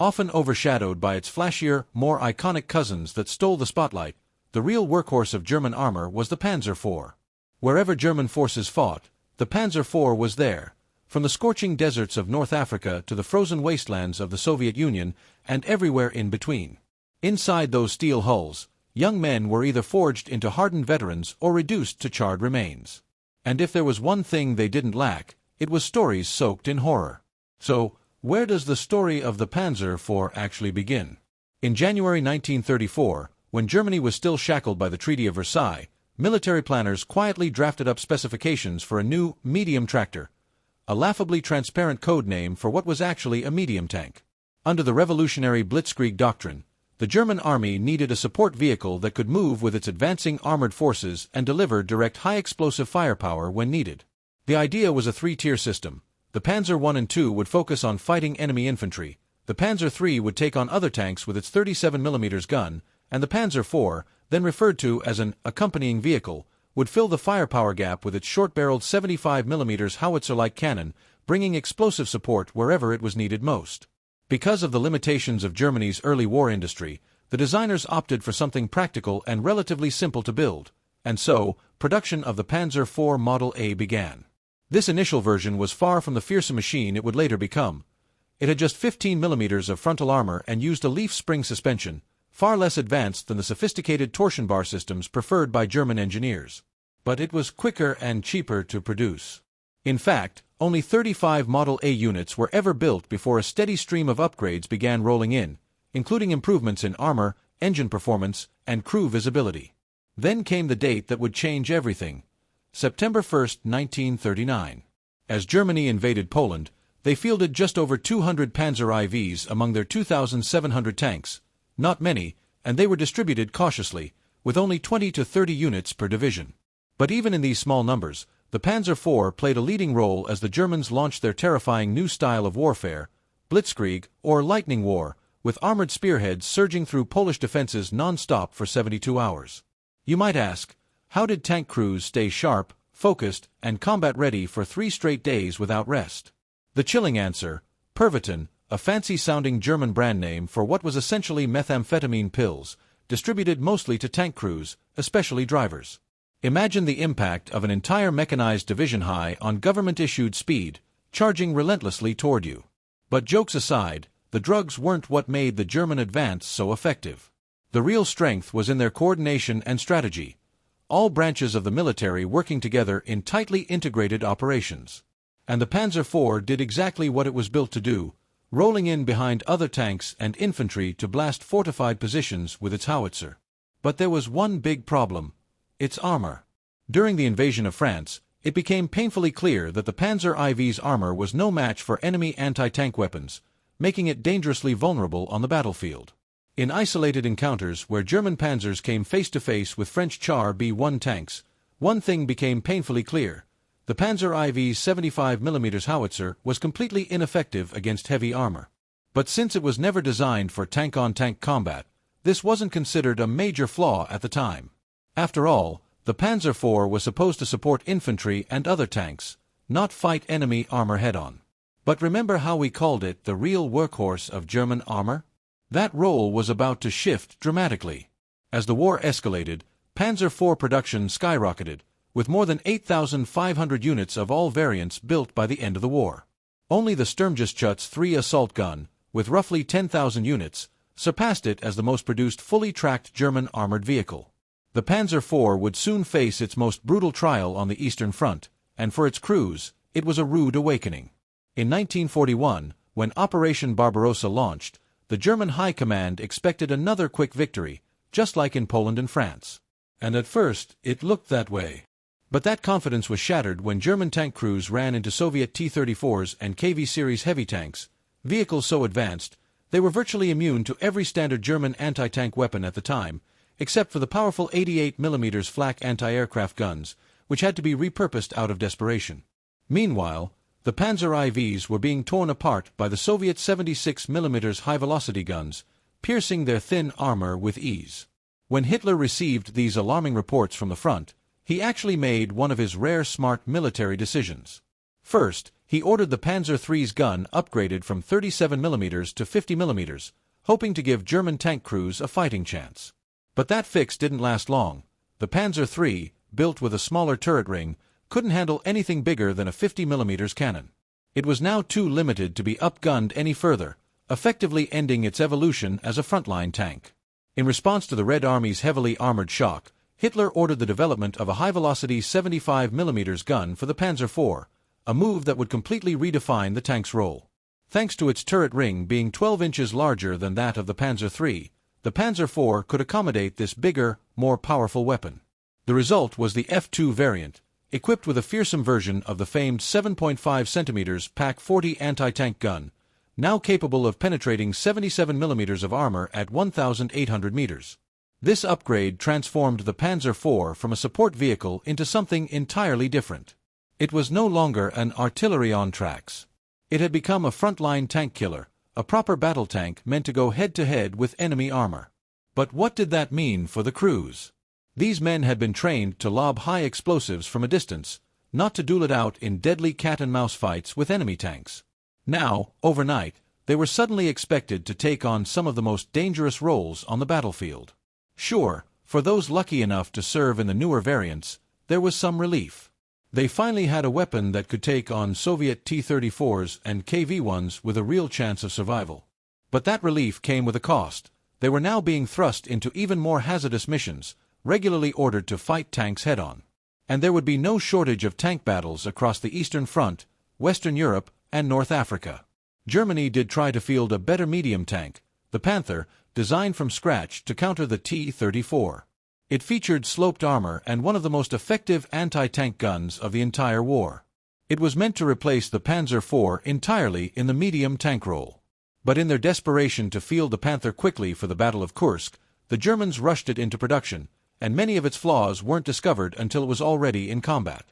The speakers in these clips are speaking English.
Often overshadowed by its flashier, more iconic cousins that stole the spotlight, the real workhorse of German armor was the Panzer IV. Wherever German forces fought, the Panzer IV was there, from the scorching deserts of North Africa to the frozen wastelands of the Soviet Union and everywhere in between. Inside those steel hulls, young men were either forged into hardened veterans or reduced to charred remains. And if there was one thing they didn't lack, it was stories soaked in horror. So, where does the story of the Panzer IV actually begin? In January 1934, when Germany was still shackled by the Treaty of Versailles, military planners quietly drafted up specifications for a new medium tractor, a laughably transparent code name for what was actually a medium tank. Under the revolutionary Blitzkrieg doctrine, the German army needed a support vehicle that could move with its advancing armored forces and deliver direct high-explosive firepower when needed. The idea was a three-tier system. The Panzer I and II would focus on fighting enemy infantry, the Panzer III would take on other tanks with its 37mm gun, and the Panzer IV, then referred to as an accompanying vehicle, would fill the firepower gap with its short-barreled 75mm howitzer-like cannon, bringing explosive support wherever it was needed most. Because of the limitations of Germany's early war industry, the designers opted for something practical and relatively simple to build, and so, production of the Panzer IV Model A began. This initial version was far from the fearsome machine it would later become. It had just 15mm of frontal armor and used a leaf spring suspension, far less advanced than the sophisticated torsion bar systems preferred by German engineers. But it was quicker and cheaper to produce. In fact, only 35 Model A units were ever built before a steady stream of upgrades began rolling in, including improvements in armor, engine performance, and crew visibility. Then came the date that would change everything: September 1, 1939. As Germany invaded Poland, they fielded just over 200 Panzer IVs among their 2,700 tanks, not many, and they were distributed cautiously, with only 20 to 30 units per division. But even in these small numbers, the Panzer IV played a leading role as the Germans launched their terrifying new style of warfare, Blitzkrieg, or lightning war, with armored spearheads surging through Polish defenses non-stop for 72 hours. You might ask, how did tank crews stay sharp, focused, and combat-ready for 3 straight days without rest? The chilling answer: Pervitin, a fancy-sounding German brand name for what was essentially methamphetamine pills, distributed mostly to tank crews, especially drivers. Imagine the impact of an entire mechanized division high on government-issued speed, charging relentlessly toward you. But jokes aside, the drugs weren't what made the German advance so effective. The real strength was in their coordination and strategy, all branches of the military working together in tightly integrated operations. And the Panzer IV did exactly what it was built to do, rolling in behind other tanks and infantry to blast fortified positions with its howitzer. But there was one big problem: its armor. During the invasion of France, it became painfully clear that the Panzer IV's armor was no match for enemy anti-tank weapons, making it dangerously vulnerable on the battlefield. In isolated encounters where German panzers came face-to-face with French Char B-1 tanks, one thing became painfully clear: the Panzer IV's 75mm howitzer was completely ineffective against heavy armor. But since it was never designed for tank-on-tank combat, this wasn't considered a major flaw at the time. After all, the Panzer IV was supposed to support infantry and other tanks, not fight enemy armor head-on. But remember how we called it the real workhorse of German armor? That role was about to shift dramatically. As the war escalated, Panzer IV production skyrocketed, with more than 8,500 units of all variants built by the end of the war. Only the Sturmgeschütz 3 assault gun, with roughly 10,000 units, surpassed it as the most produced fully tracked German armored vehicle. The Panzer IV would soon face its most brutal trial on the Eastern Front, and for its crews, it was a rude awakening. In 1941, when Operation Barbarossa launched, the German High Command expected another quick victory, just like in Poland and France. And at first, it looked that way. But that confidence was shattered when German tank crews ran into Soviet T-34s and KV series heavy tanks, vehicles so advanced, they were virtually immune to every standard German anti-tank weapon at the time, except for the powerful 88mm flak anti-aircraft guns, which had to be repurposed out of desperation. Meanwhile, the Panzer IVs were being torn apart by the Soviet 76mm high-velocity guns, piercing their thin armor with ease. When Hitler received these alarming reports from the front, he actually made one of his rare smart military decisions. First, He ordered the Panzer III's gun upgraded from 37mm to 50mm, hoping to give German tank crews a fighting chance. But that fix didn't last long. The Panzer III, built with a smaller turret ring, couldn't handle anything bigger than a 50mm cannon. It was now too limited to be upgunned any further, effectively ending its evolution as a frontline tank. In response to the Red Army's heavily armored shock, Hitler ordered the development of a high-velocity 75mm gun for the Panzer IV, a move that would completely redefine the tank's role. Thanks to its turret ring being 12 inches larger than that of the Panzer III, the Panzer IV could accommodate this bigger, more powerful weapon. The result was the F2 variant, equipped with a fearsome version of the famed 7.5 cm Pak-40 anti-tank gun, now capable of penetrating 77mm of armor at 1,800 meters. This upgrade transformed the Panzer IV from a support vehicle into something entirely different. It was no longer an artillery on tracks. It had become a frontline tank killer, a proper battle tank meant to go head-to-head with enemy armor. But what did that mean for the crews? These men had been trained to lob high explosives from a distance, not to duel it out in deadly cat-and-mouse fights with enemy tanks. Now, overnight, they were suddenly expected to take on some of the most dangerous roles on the battlefield. Sure, for those lucky enough to serve in the newer variants, there was some relief. They finally had a weapon that could take on Soviet T-34s and KV-1s with a real chance of survival. But that relief came with a cost. They were now being thrust into even more hazardous missions, regularly ordered to fight tanks head-on. And there would be no shortage of tank battles across the Eastern Front, Western Europe, and North Africa. Germany did try to field a better medium tank, the Panther, designed from scratch to counter the T-34. It featured sloped armor and one of the most effective anti-tank guns of the entire war. It was meant to replace the Panzer IV entirely in the medium tank role. But in their desperation to field the Panther quickly for the Battle of Kursk, the Germans rushed it into production, and many of its flaws weren't discovered until it was already in combat.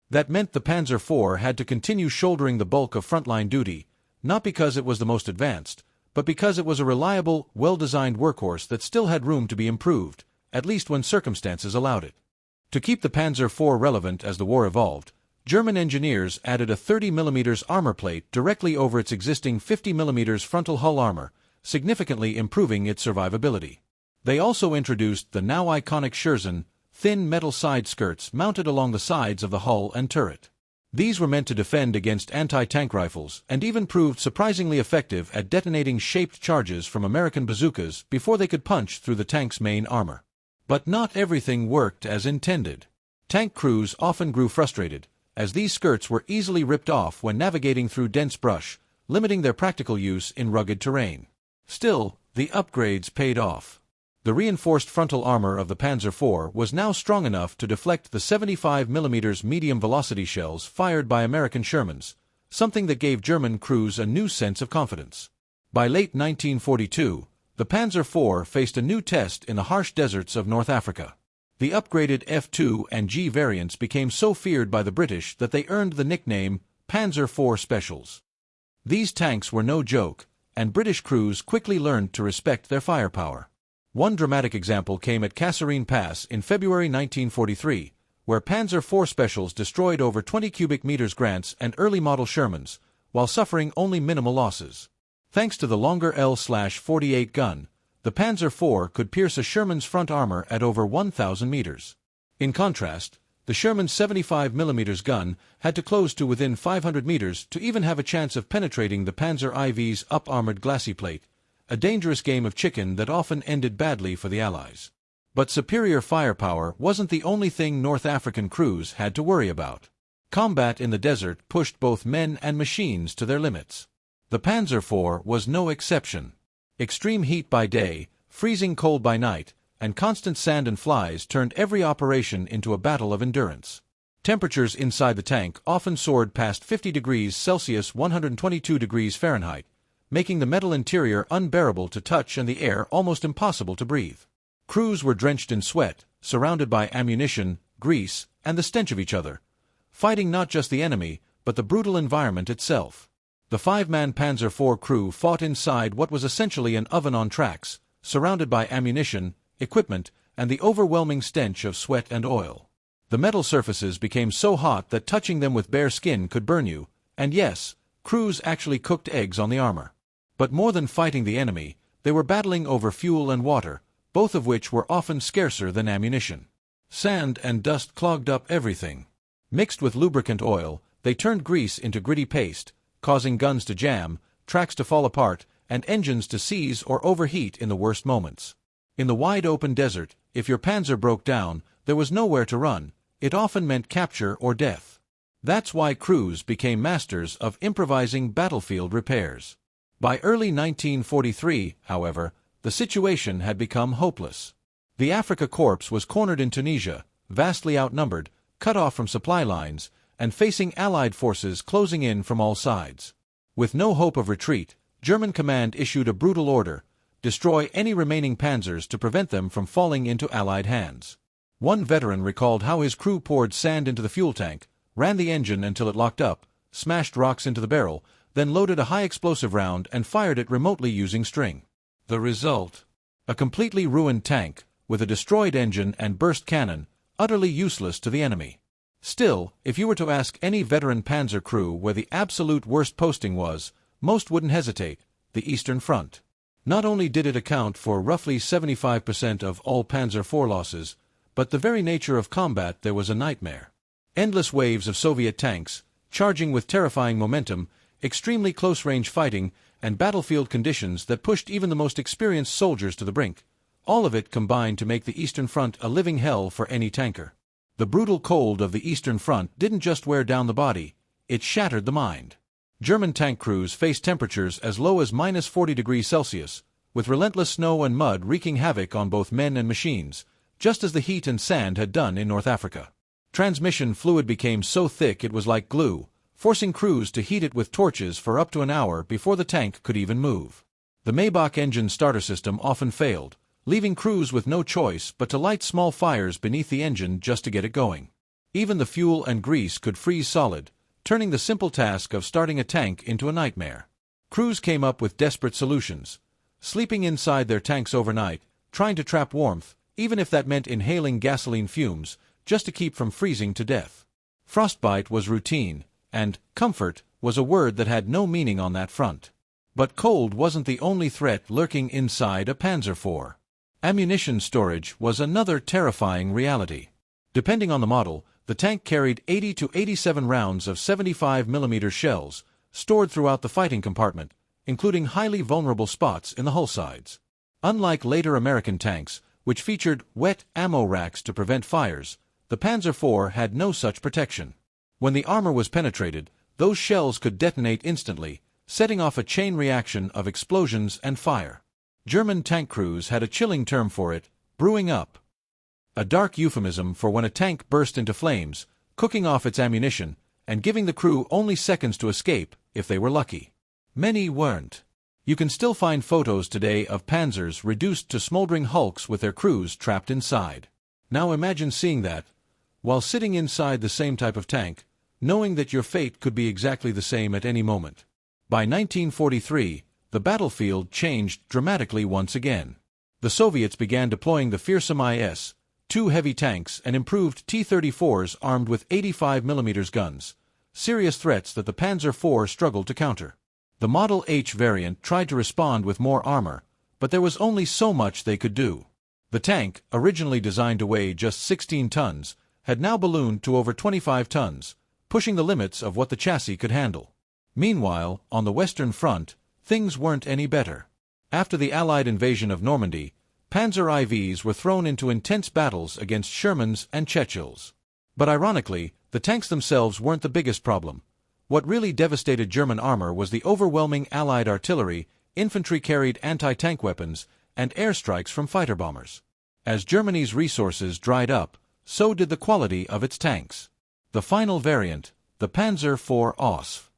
That meant the Panzer IV had to continue shouldering the bulk of frontline duty, not because it was the most advanced, but because it was a reliable, well-designed workhorse that still had room to be improved, at least when circumstances allowed it. To keep the Panzer IV relevant as the war evolved, German engineers added a 30mm armor plate directly over its existing 50mm frontal hull armor, significantly improving its survivability. They also introduced the now iconic Sherman, thin metal side skirts mounted along the sides of the hull and turret. These were meant to defend against anti-tank rifles and even proved surprisingly effective at detonating shaped charges from American bazookas before they could punch through the tank's main armor. But not everything worked as intended. Tank crews often grew frustrated, as these skirts were easily ripped off when navigating through dense brush, limiting their practical use in rugged terrain. Still, the upgrades paid off. The reinforced frontal armor of the Panzer IV was now strong enough to deflect the 75mm medium-velocity shells fired by American Shermans, something that gave German crews a new sense of confidence. By late 1942, the Panzer IV faced a new test in the harsh deserts of North Africa. The upgraded F2 and G variants became so feared by the British that they earned the nickname Panzer IV Specials. These tanks were no joke, and British crews quickly learned to respect their firepower. One dramatic example came at Kasserine Pass in February 1943, where Panzer IV Specials destroyed over 20 cubic meters Grants and early model Shermans, while suffering only minimal losses. Thanks to the longer L/48 gun, the Panzer IV could pierce a Sherman's front armor at over 1,000 meters. In contrast, the Sherman's 75mm gun had to close to within 500 meters to even have a chance of penetrating the Panzer IV's up-armored glacis plate, a dangerous game of chicken that often ended badly for the Allies. But superior firepower wasn't the only thing North African crews had to worry about. Combat in the desert pushed both men and machines to their limits. The Panzer IV was no exception. Extreme heat by day, freezing cold by night, and constant sand and flies turned every operation into a battle of endurance. Temperatures inside the tank often soared past 50 degrees Celsius 122 degrees Fahrenheit, making the metal interior unbearable to touch and the air almost impossible to breathe. Crews were drenched in sweat, surrounded by ammunition, grease, and the stench of each other, fighting not just the enemy, but the brutal environment itself. The five-man Panzer IV crew fought inside what was essentially an oven on tracks, surrounded by ammunition, equipment, and the overwhelming stench of sweat and oil. The metal surfaces became so hot that touching them with bare skin could burn you, And yes, crews actually cooked eggs on the armor. But more than fighting the enemy, they were battling over fuel and water, both of which were often scarcer than ammunition. Sand and dust clogged up everything. Mixed with lubricant oil, they turned grease into gritty paste, causing guns to jam, tracks to fall apart, and engines to seize or overheat in the worst moments. In the wide-open desert, if your Panzer broke down, there was nowhere to run. It often meant capture or death. That's why crews became masters of improvising battlefield repairs. By early 1943, however, the situation had become hopeless. The Afrika Korps was cornered in Tunisia, vastly outnumbered, cut off from supply lines, and facing Allied forces closing in from all sides. With no hope of retreat, German command issued a brutal order: destroy any remaining panzers to prevent them from falling into Allied hands. One veteran recalled how his crew poured sand into the fuel tank, ran the engine until it locked up, smashed rocks into the barrel, then loaded a high-explosive round and fired it remotely using string. The result? A completely ruined tank, with a destroyed engine and burst cannon, utterly useless to the enemy. Still, if you were to ask any veteran Panzer crew where the absolute worst posting was, most wouldn't hesitate: the Eastern Front. Not only did it account for roughly 75% of all Panzer IV losses, but the very nature of combat there was a nightmare. Endless waves of Soviet tanks, charging with terrifying momentum, extremely close-range fighting, and battlefield conditions that pushed even the most experienced soldiers to the brink. All of it combined to make the Eastern Front a living hell for any tanker. The brutal cold of the Eastern Front didn't just wear down the body, it shattered the mind. German tank crews faced temperatures as low as -40°C, with relentless snow and mud wreaking havoc on both men and machines, just as the heat and sand had done in North Africa. Transmission fluid became so thick it was like glue, forcing crews to heat it with torches for up to an hour before the tank could even move. The Maybach engine starter system often failed, leaving crews with no choice but to light small fires beneath the engine just to get it going. Even the fuel and grease could freeze solid, turning the simple task of starting a tank into a nightmare. Crews came up with desperate solutions: sleeping inside their tanks overnight, trying to trap warmth, even if that meant inhaling gasoline fumes, just to keep from freezing to death. Frostbite was routine, and comfort was a word that had no meaning on that front. But cold wasn't the only threat lurking inside a Panzer IV. Ammunition storage was another terrifying reality. Depending on the model, the tank carried 80 to 87 rounds of 75mm shells, stored throughout the fighting compartment, including highly vulnerable spots in the hull sides. Unlike later American tanks, which featured wet ammo racks to prevent fires, the Panzer IV had no such protection. When the armor was penetrated, those shells could detonate instantly, setting off a chain reaction of explosions and fire. German tank crews had a chilling term for it: brewing up. A dark euphemism for when a tank burst into flames, cooking off its ammunition, and giving the crew only seconds to escape, if they were lucky. Many weren't. You can still find photos today of panzers reduced to smoldering hulks with their crews trapped inside. Now imagine seeing that, while sitting inside the same type of tank, knowing that your fate could be exactly the same at any moment. By 1943, the battlefield changed dramatically once again. The Soviets began deploying the fearsome IS-2 heavy tanks and improved T-34s armed with 85mm guns, serious threats that the Panzer IV struggled to counter. The Model H variant tried to respond with more armor, but there was only so much they could do. The tank, originally designed to weigh just 16 tons, had now ballooned to over 25 tons, pushing the limits of what the chassis could handle. Meanwhile, on the Western Front, things weren't any better. After the Allied invasion of Normandy, Panzer IVs were thrown into intense battles against Shermans and Chechils. But ironically, the tanks themselves weren't the biggest problem. What really devastated German armor was the overwhelming Allied artillery, infantry-carried anti-tank weapons, and airstrikes from fighter bombers. As Germany's resources dried up, so did the quality of its tanks. The final variant, the Panzer IV Ausf.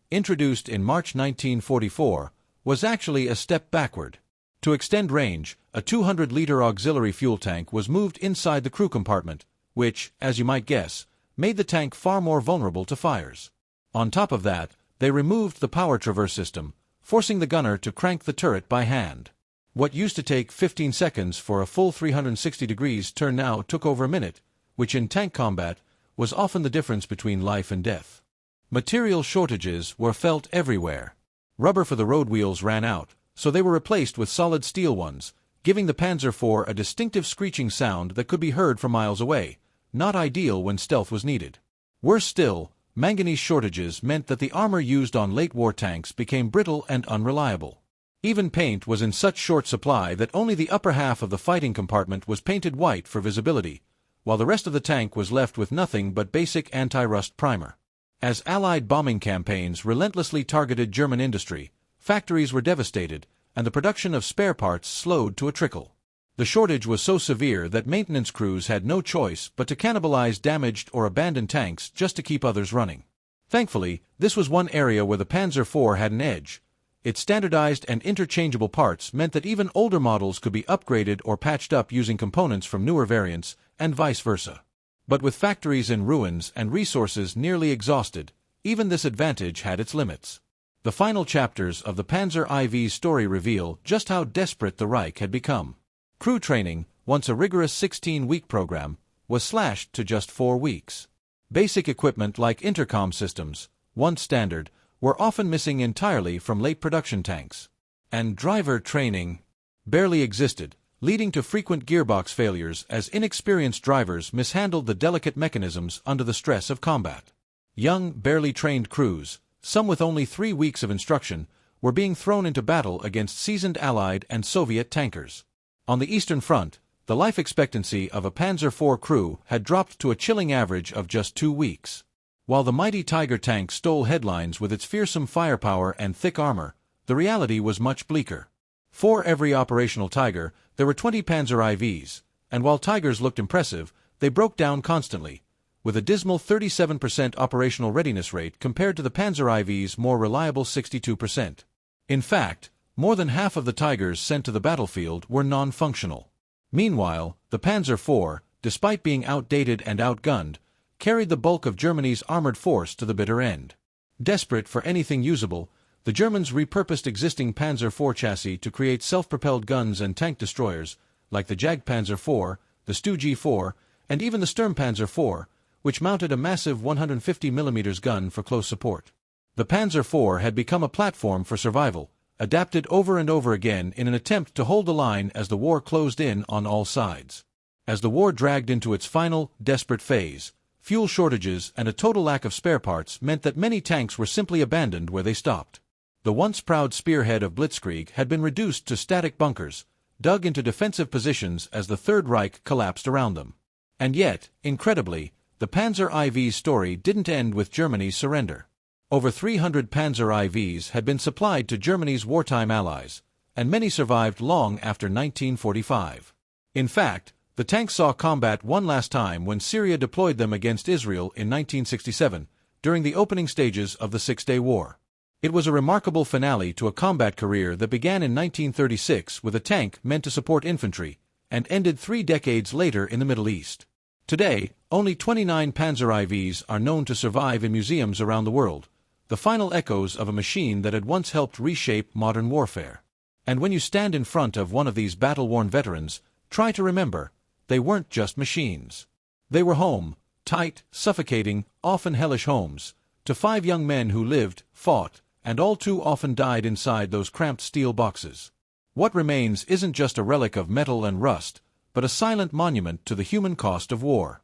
Introduced in March 1944, was actually a step backward. To extend range, a 200-liter auxiliary fuel tank was moved inside the crew compartment, which, as you might guess, made the tank far more vulnerable to fires. On top of that, they removed the power traverse system, forcing the gunner to crank the turret by hand. What used to take 15 seconds for a full 360 degrees turn now took over a minute, which in tank combat was often the difference between life and death. Material shortages were felt everywhere. Rubber for the road wheels ran out, so they were replaced with solid steel ones, giving the Panzer IV a distinctive screeching sound that could be heard from miles away, not ideal when stealth was needed. Worse still, manganese shortages meant that the armor used on late war tanks became brittle and unreliable. Even paint was in such short supply that only the upper half of the fighting compartment was painted white for visibility, while the rest of the tank was left with nothing but basic anti-rust primer. As Allied bombing campaigns relentlessly targeted German industry, factories were devastated, and the production of spare parts slowed to a trickle. The shortage was so severe that maintenance crews had no choice but to cannibalize damaged or abandoned tanks just to keep others running. Thankfully, this was one area where the Panzer IV had an edge. Its standardized and interchangeable parts meant that even older models could be upgraded or patched up using components from newer variants, and vice versa. But with factories in ruins and resources nearly exhausted, even this advantage had its limits. The final chapters of the Panzer IV's story reveal just how desperate the Reich had become. Crew training, once a rigorous 16-week program, was slashed to just 4 weeks. Basic equipment like intercom systems, once standard, were often missing entirely from late production tanks. And driver training barely existed, leading to frequent gearbox failures as inexperienced drivers mishandled the delicate mechanisms under the stress of combat. Young, barely trained crews, some with only 3 weeks of instruction, were being thrown into battle against seasoned Allied and Soviet tankers. On the Eastern Front, the life expectancy of a Panzer IV crew had dropped to a chilling average of just 2 weeks. While the mighty Tiger tank stole headlines with its fearsome firepower and thick armor, the reality was much bleaker. For every operational Tiger, there were 20 Panzer IVs, and while Tigers looked impressive, they broke down constantly, with a dismal 37% operational readiness rate compared to the Panzer IV's more reliable 62%. In fact, more than half of the Tigers sent to the battlefield were non-functional. Meanwhile, the Panzer IV, despite being outdated and outgunned, carried the bulk of Germany's armored force to the bitter end. Desperate for anything usable, the Germans repurposed existing Panzer IV chassis to create self-propelled guns and tank destroyers, like the Jagdpanzer IV, the Stu G4, and even the Sturmpanzer IV, which mounted a massive 150mm gun for close support. The Panzer IV had become a platform for survival, adapted over and over again in an attempt to hold the line as the war closed in on all sides. As the war dragged into its final, desperate phase, fuel shortages and a total lack of spare parts meant that many tanks were simply abandoned where they stopped. The once proud spearhead of Blitzkrieg had been reduced to static bunkers, dug into defensive positions as the Third Reich collapsed around them. And yet, incredibly, the Panzer IV's story didn't end with Germany's surrender. Over 300 Panzer IVs had been supplied to Germany's wartime allies, and many survived long after 1945. In fact, the tanks saw combat one last time when Syria deployed them against Israel in 1967, during the opening stages of the Six-Day War. It was a remarkable finale to a combat career that began in 1936 with a tank meant to support infantry, and ended 3 decades later in the Middle East. Today, only 29 Panzer IVs are known to survive in museums around the world, the final echoes of a machine that had once helped reshape modern warfare. And when you stand in front of one of these battle-worn veterans, try to remember, they weren't just machines. They were home, tight, suffocating, often hellish homes, to 5 young men who lived, fought, and all too often died inside those cramped steel boxes. What remains isn't just a relic of metal and rust, but a silent monument to the human cost of war.